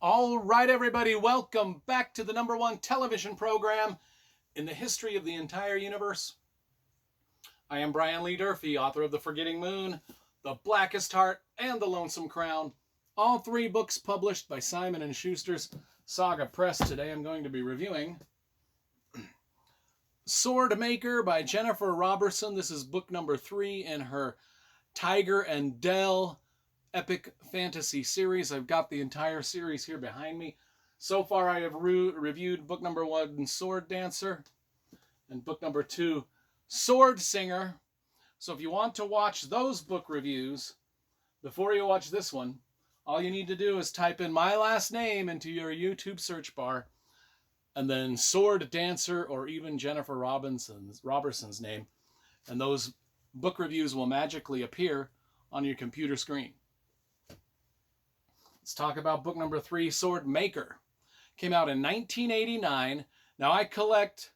All right, everybody, welcome back to the #1 television program in the history of the entire universe. I am Brian Lee Durfee, author of The Forgetting Moon, The Blackest Heart, and The Lonesome Crown. All three books published by Simon & Schuster's Saga Press. Today I'm going to be reviewing Sword Maker by Jennifer Roberson. This is book number 3 in her Tiger and Dell epic fantasy series. I've got the entire series here behind me. So far I have reviewed book number 1, Sword Dancer, and book number 2, Sword Singer. So if you want to watch those book reviews before you watch this one, all you need to do is type in my last name into your YouTube search bar, and then Sword Dancer, or even Jennifer Roberson's name, and those book reviews will magically appear on your computer screen. Let's talk about book number 3, Sword Maker. Came out in 1989. Now, I collect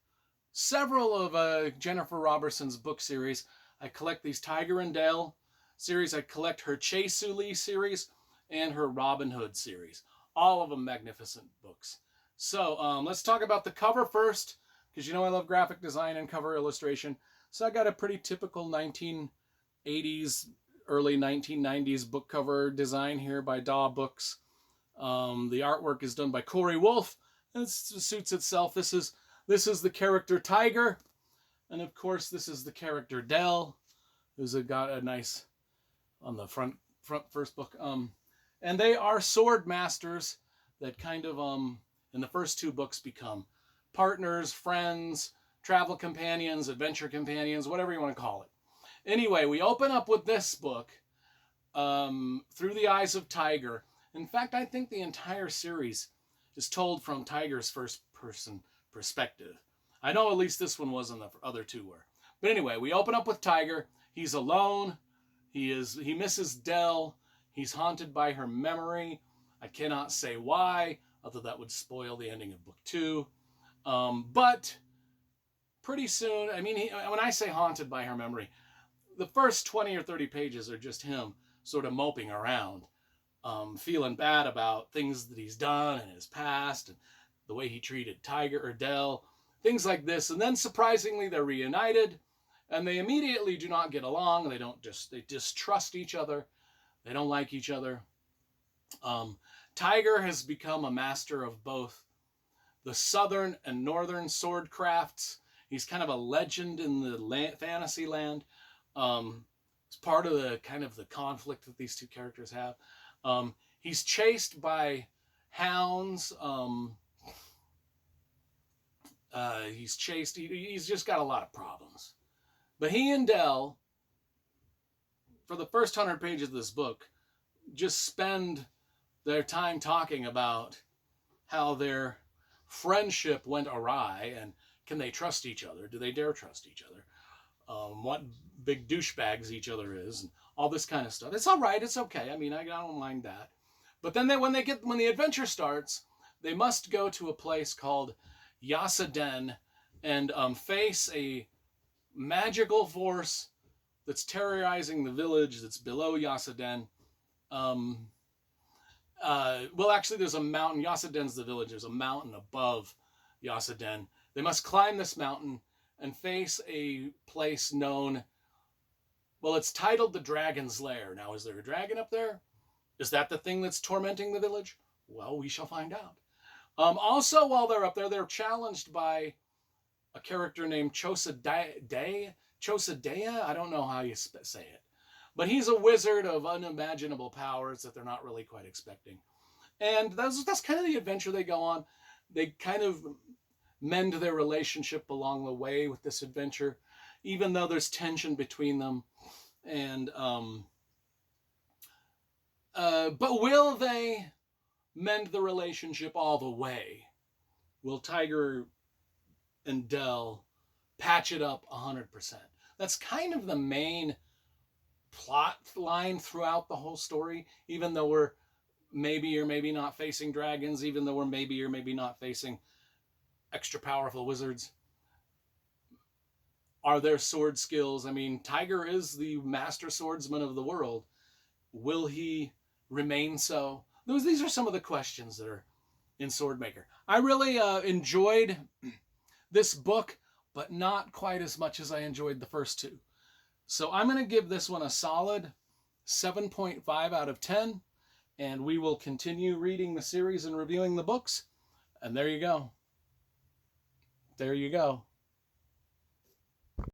several of Jennifer Roberson's book series. I collect these Tiger and Dale series. I collect her Chase Su Lee series and her Robin Hood series. All of them magnificent books. So let's talk about the cover first, because you know I love graphic design and cover illustration. So I got a pretty typical 1980s, early 1990s book cover design here by Daw Books. The artwork is done by Corey Wolf, and it suits itself. This is the character Tiger, and of course this is the character Dell, who's got a nice on the front first book. And they are sword masters that kind of in the first 2 books become partners, friends, travel companions, adventure companions, whatever you want to call it. Anyway, we open up with this book, Through the Eyes of Tiger. In fact, I think the entire series is told from Tiger's first-person perspective. I know at least this one was, and the other 2 were. But anyway, we open up with Tiger. He's alone. He misses Dell. He's haunted by her memory. I cannot say why, although that would spoil the ending of book 2. But pretty soon, I mean, when I say haunted by her memory, the first 20 or 30 pages are just him sort of moping around, feeling bad about things that he's done in his past and the way he treated Tiger or Dell, things like this. And then surprisingly, they're reunited, and they immediately do not get along. They distrust each other. They don't like each other. Tiger has become a master of both the southern and northern sword crafts. He's kind of a legend in the fantasy land. It's part of the kind of the conflict that these 2 characters have. He's chased by hounds. He's just got a lot of problems. But he and Dell, for the first 100 pages of this book, just spend their time talking about how their friendship went awry, and can they trust each other? Do they dare trust each other? What big douchebags each other is, and all this kind of stuff. It's all right. It's okay. I mean, I don't mind that. But then when the adventure starts, they must go to a place called Yasaden and face a magical force that's terrorizing the village that's below Yasaden. Well, actually, there's a mountain. Yasaden's the village. There's a mountain above Yasaden. They must climb this mountain and face a place known, well, it's titled the Dragon's Lair. Now, is there a dragon up there? Is that the thing that's tormenting the village? Well, we shall find out. Also, while they're up there, they're challenged by a character named Chosadea. I don't know how you say it. But he's a wizard of unimaginable powers that they're not really quite expecting. And that's kind of the adventure they go on. They kind of mend their relationship along the way with this adventure, even though there's tension between them. And but will they mend the relationship all the way? Will Tiger and Dell patch it up 100%? That's kind of the main plot line throughout the whole story, even though we're maybe or maybe not facing dragons, even though we're maybe or maybe not facing extra powerful wizards. Are there sword skills? I mean, Tiger is the master swordsman of the world. Will he remain so? these are some of the questions that are in Swordmaker. I really enjoyed this book, but not quite as much as I enjoyed the first two. So I'm going to give this one a solid 7.5 out of 10, and we will continue reading the series and reviewing the books. And there you go. There you go.